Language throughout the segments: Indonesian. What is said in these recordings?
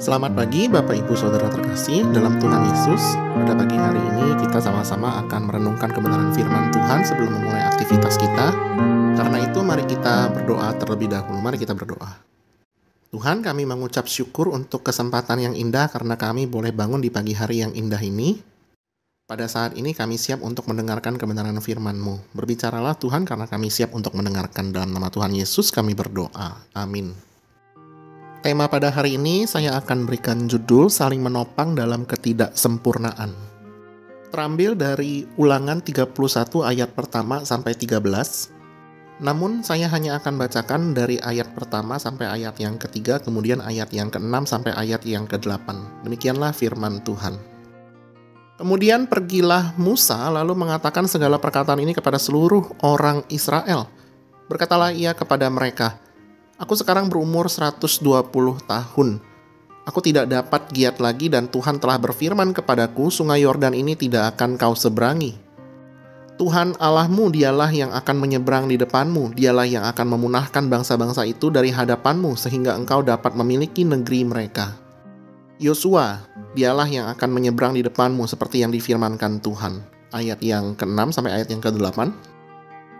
Selamat pagi Bapak Ibu Saudara terkasih dalam Tuhan Yesus. Pada pagi hari ini kita sama-sama akan merenungkan kebenaran firman Tuhan sebelum memulai aktivitas kita. Karena itu mari kita berdoa terlebih dahulu. Mari kita berdoa. Tuhan, kami mengucap syukur untuk kesempatan yang indah karena kami boleh bangun di pagi hari yang indah ini. Pada saat ini kami siap untuk mendengarkan kebenaran firman-Mu. Berbicaralah Tuhan karena kami siap untuk mendengarkan. Dalam nama Tuhan Yesus kami berdoa. Amin. Tema pada hari ini saya akan berikan judul Saling Menopang dalam Ketidaksempurnaan. Terambil dari Ulangan 31 ayat pertama sampai 13. Namun saya hanya akan bacakan dari ayat pertama sampai ayat yang ketiga, kemudian ayat yang ke-6 sampai ayat yang ke-8. Demikianlah firman Tuhan. Kemudian pergilah Musa lalu mengatakan segala perkataan ini kepada seluruh orang Israel. Berkatalah ia kepada mereka, "Aku sekarang berumur 120 tahun. Aku tidak dapat giat lagi dan Tuhan telah berfirman kepadaku, sungai Yordan ini tidak akan kau seberangi. Tuhan Allahmu dialah yang akan menyeberang di depanmu, dialah yang akan memunahkan bangsa-bangsa itu dari hadapanmu sehingga engkau dapat memiliki negeri mereka. Yosua, dialah yang akan menyeberang di depanmu seperti yang difirmankan Tuhan." Ayat yang ke-6 sampai ayat yang ke-8.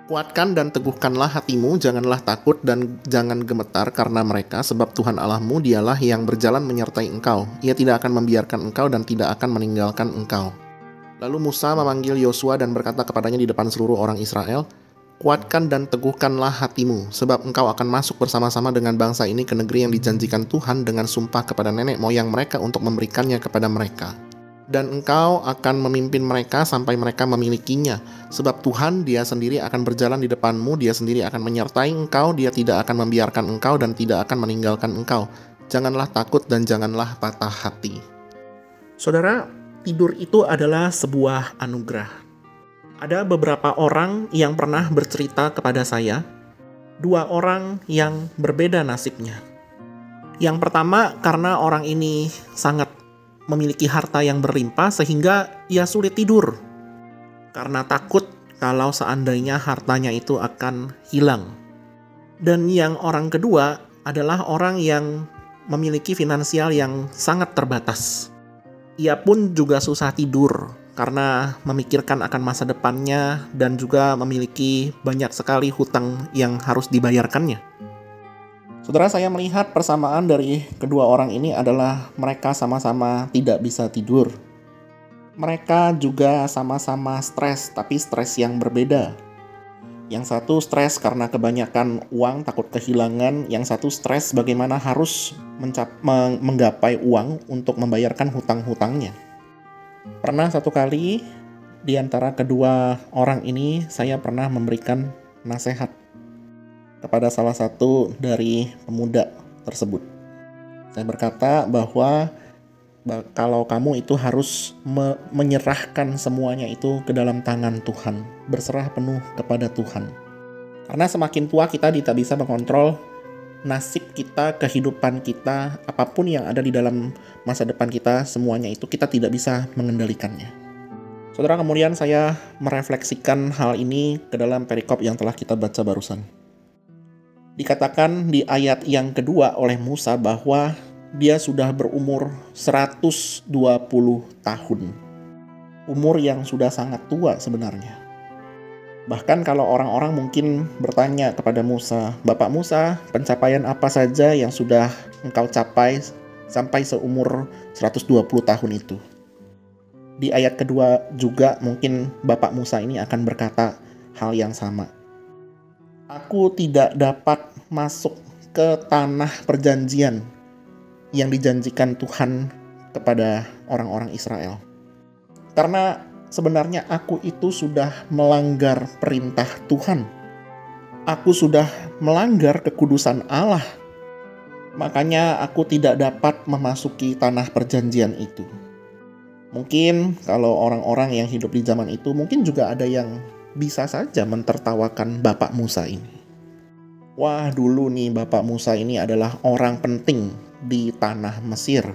"Kuatkan dan teguhkanlah hatimu, janganlah takut dan jangan gemetar karena mereka, sebab Tuhan Allahmu dialah yang berjalan menyertai engkau. Ia tidak akan membiarkan engkau dan tidak akan meninggalkan engkau." Lalu Musa memanggil Yosua dan berkata kepadanya di depan seluruh orang Israel, "Kuatkan dan teguhkanlah hatimu, sebab engkau akan masuk bersama-sama dengan bangsa ini ke negeri yang dijanjikan Tuhan dengan sumpah kepada nenek moyang mereka untuk memberikannya kepada mereka. Dan engkau akan memimpin mereka sampai mereka memilikinya. Sebab Tuhan dia sendiri akan berjalan di depanmu, dia sendiri akan menyertai engkau, dia tidak akan membiarkan engkau dan tidak akan meninggalkan engkau. Janganlah takut dan janganlah patah hati." Saudara, tidur itu adalah sebuah anugerah. Ada beberapa orang yang pernah bercerita kepada saya, dua orang yang berbeda nasibnya. Yang pertama, karena orang ini sangat memiliki harta yang berlimpah sehingga ia sulit tidur karena takut kalau seandainya hartanya itu akan hilang. Dan yang orang kedua adalah orang yang memiliki finansial yang sangat terbatas. Ia pun juga susah tidur karena memikirkan akan masa depannya dan juga memiliki banyak sekali hutang yang harus dibayarkannya. Saudara, saya melihat persamaan dari kedua orang ini adalah mereka sama-sama tidak bisa tidur. Mereka juga sama-sama stres, tapi stres yang berbeda. Yang satu stres karena kebanyakan uang, takut kehilangan. Yang satu stres bagaimana harus menggapai uang untuk membayarkan hutang-hutangnya. Pernah satu kali di antara kedua orang ini saya pernah memberikan nasihat kepada salah satu dari pemuda tersebut. Saya berkata bahwa kalau kamu itu harus menyerahkan semuanya itu ke dalam tangan Tuhan, berserah penuh kepada Tuhan. Karena semakin tua kita tidak bisa mengontrol nasib kita, kehidupan kita, apapun yang ada di dalam masa depan kita, semuanya itu kita tidak bisa mengendalikannya. Saudara, kemudian saya merefleksikan hal ini ke dalam perikop yang telah kita baca barusan. Dikatakan di ayat yang kedua oleh Musa bahwa dia sudah berumur 120 tahun. Umur yang sudah sangat tua sebenarnya. Bahkan kalau orang-orang mungkin bertanya kepada Musa, "Bapak Musa, pencapaian apa saja yang sudah engkau capai sampai seumur 120 tahun itu?" Di ayat kedua juga mungkin Bapak Musa ini akan berkata hal yang sama. "Aku tidak dapat masuk ke tanah perjanjian yang dijanjikan Tuhan kepada orang-orang Israel. Karena sebenarnya aku itu sudah melanggar perintah Tuhan. Aku sudah melanggar kekudusan Allah. Makanya aku tidak dapat memasuki tanah perjanjian itu." Mungkin kalau orang-orang yang hidup di zaman itu mungkin juga ada yang bisa saja mentertawakan Bapak Musa ini. Wah, dulu nih Bapak Musa ini adalah orang penting di tanah Mesir.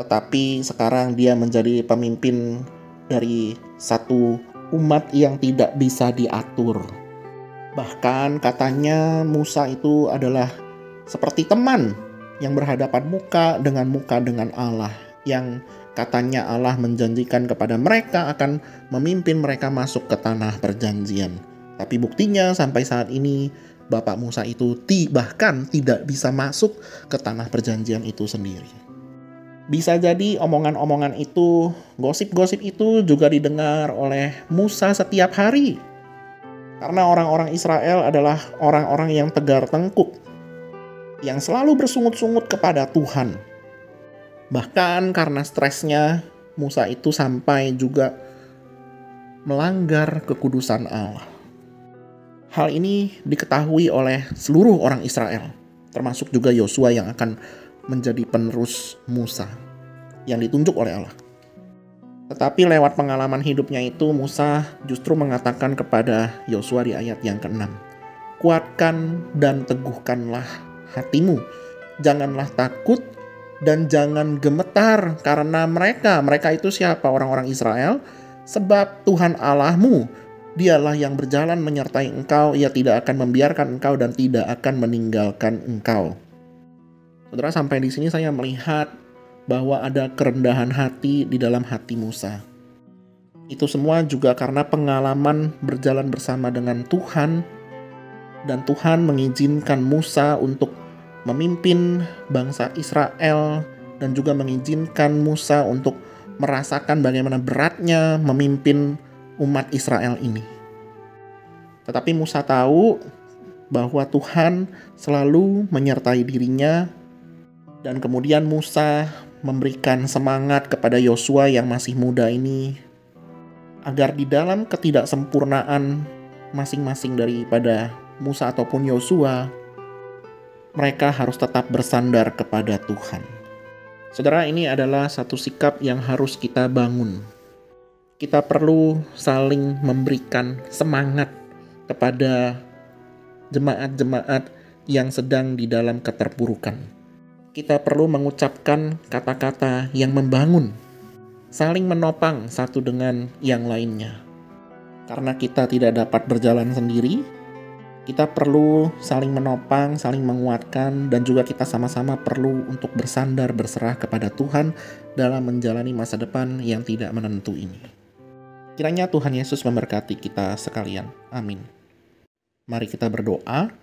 Tetapi sekarang dia menjadi pemimpin dari satu umat yang tidak bisa diatur. Bahkan katanya Musa itu adalah seperti teman yang berhadapan muka dengan Allah, yang katanya Allah menjanjikan kepada mereka akan memimpin mereka masuk ke tanah perjanjian. Tapi buktinya sampai saat ini Bapak Musa itu bahkan tidak bisa masuk ke tanah perjanjian itu sendiri. Bisa jadi omongan-omongan itu, gosip-gosip itu juga didengar oleh Musa setiap hari. Karena orang-orang Israel adalah orang-orang yang tegar tengkuk, yang selalu bersungut-sungut kepada Tuhan. Bahkan karena stresnya, Musa itu sampai juga melanggar kekudusan Allah. Hal ini diketahui oleh seluruh orang Israel, termasuk juga Yosua yang akan menjadi penerus Musa yang ditunjuk oleh Allah. Tetapi lewat pengalaman hidupnya itu, Musa justru mengatakan kepada Yosua di ayat yang ke-6, "Kuatkan dan teguhkanlah hatimu, janganlah takut dan jangan gemetar karena mereka itu siapa? Orang-orang Israel. Sebab Tuhan Allahmu, dialah yang berjalan menyertai engkau, ia tidak akan membiarkan engkau dan tidak akan meninggalkan engkau." Saudara, sampai di sini saya melihat bahwa ada kerendahan hati di dalam hati Musa. Itu semua juga karena pengalaman berjalan bersama dengan Tuhan, dan Tuhan mengizinkan Musa untuk memimpin bangsa Israel, dan juga mengizinkan Musa untuk merasakan bagaimana beratnya memimpin umat Israel ini. Tetapi Musa tahu bahwa Tuhan selalu menyertai dirinya, dan kemudian Musa memberikan semangat kepada Yosua yang masih muda ini, agar di dalam ketidaksempurnaan masing-masing daripada Musa ataupun Yosua, mereka harus tetap bersandar kepada Tuhan. Saudara, ini adalah satu sikap yang harus kita bangun. Kita perlu saling memberikan semangat kepada jemaat-jemaat yang sedang di dalam keterpurukan. Kita perlu mengucapkan kata-kata yang membangun, saling menopang satu dengan yang lainnya. Karena kita tidak dapat berjalan sendiri, kita perlu saling menopang, saling menguatkan, dan juga kita sama-sama perlu untuk bersandar, berserah kepada Tuhan dalam menjalani masa depan yang tidak menentu ini. Kiranya Tuhan Yesus memberkati kita sekalian. Amin. Mari kita berdoa.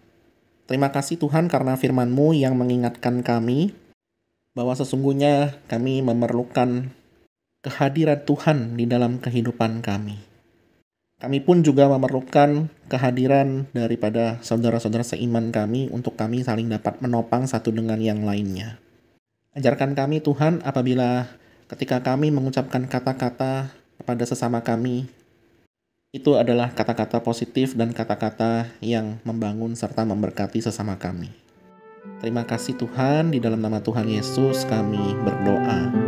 Terima kasih Tuhan karena firman-Mu yang mengingatkan kami bahwa sesungguhnya kami memerlukan kehadiran Tuhan di dalam kehidupan kami. Kami pun juga memerlukan kehadiran daripada saudara-saudara seiman kami untuk kami saling dapat menopang satu dengan yang lainnya. Ajarkan kami Tuhan apabila ketika kami mengucapkan kata-kata kepada sesama kami, itu adalah kata-kata positif dan kata-kata yang membangun serta memberkati sesama kami. Terima kasih Tuhan, di dalam nama Tuhan Yesus kami berdoa.